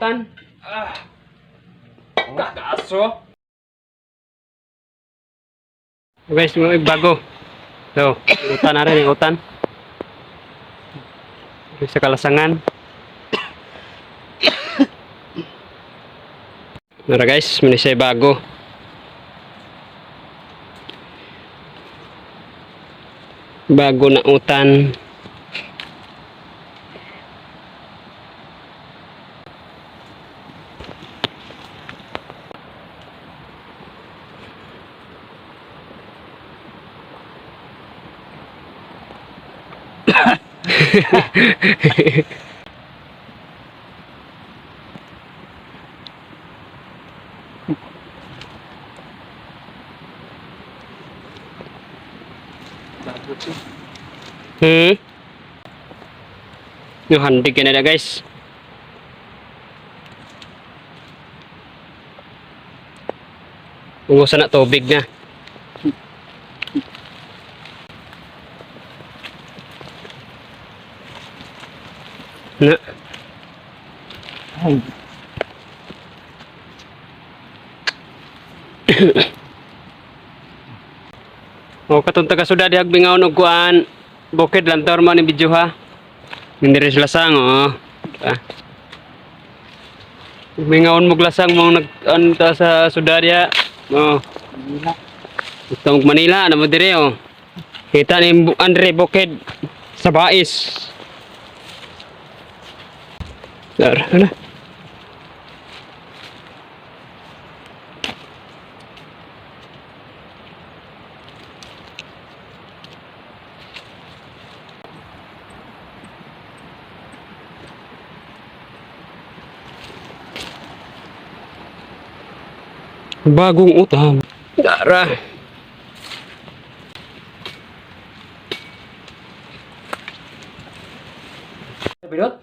Tan. Kakaso. Guys, may bago. So, utan na rin, utan. Sa kalasangan. Nara guys, may bago. Bago na utan. Yung handig ka na guys. Ungusan na tubig na. Na. O katong taga suda di agbingaon og kuan. Bukid lantor mo ni video ha. Hindi sila sang oh. Mingaon mo glasang mo nag anta sa suda dia. Oh. Itong Manila na mo dire oh. Kita ni Andre Bukid sa Bais. Dar, ana. Bagong utang. Dara. Bilot.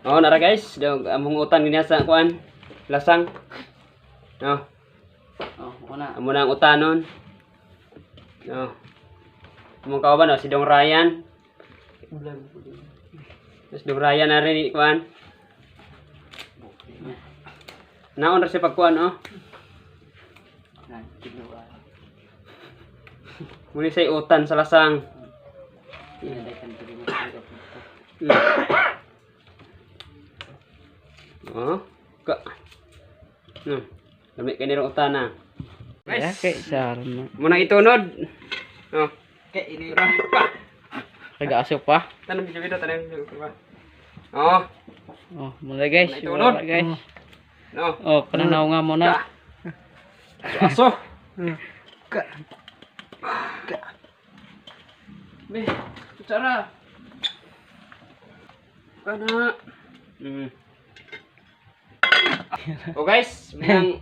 Oh, nara guys, dog among utan niya sa kuan. Lasang. No. Oh, una. Amo na ang utanon. No. Among kauban no si Dong Ryan. Si Dong Ryan na rin kuan. Naon ra si pagkuan oh. Muli say utan sa lasang. Oh, ka. Dami kay niro utan na. Guys, kay sarma. Muna itunod. Oh, kay ini ra pa. Taga-asok pa. Tanong video tanong video pa. Oh. Oh, muna guys. Itunod guys. No. Oh, pananaw nga muna. Aso. Ka. Ka. Be, cara. Kana. Oh guys, nang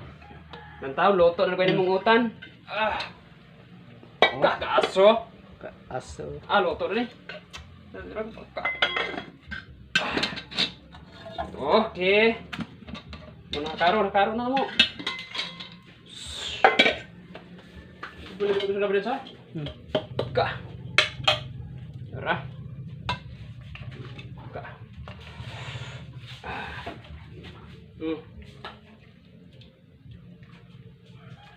taon loto na ko ni mong utan. Kaaso. Kaaso. Loto na ni. Okay. Nakaro na mo. Boleh boleh sa? Ka. Tara. Ka.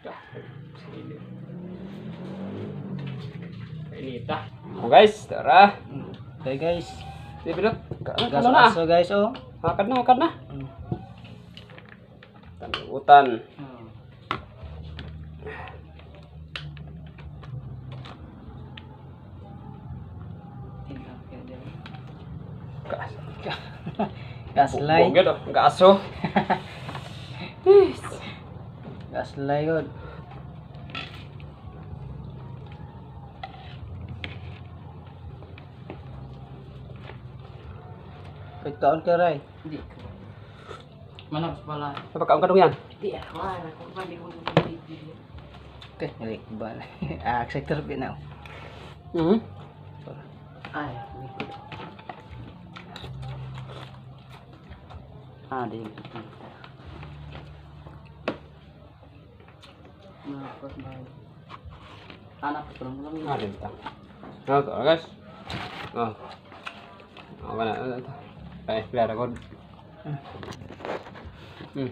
Ka. Ini tah. Oh guys, tara. Okay guys. Bilot. Gas aso guys oh. Makan na. Utan. Gaslay. Boged oh, gaso. Gaslay god. Pagkaon ka ray. Hindi. Mana pala. Apa kaon kadung yan? Di mana ko pa di ko video. Okay, nalik bal. Sector B now. Ay, di. Nah, pas main. Anak belum ada kita. Nah, guys. Oh. Apa nak? Biar aku Hmm.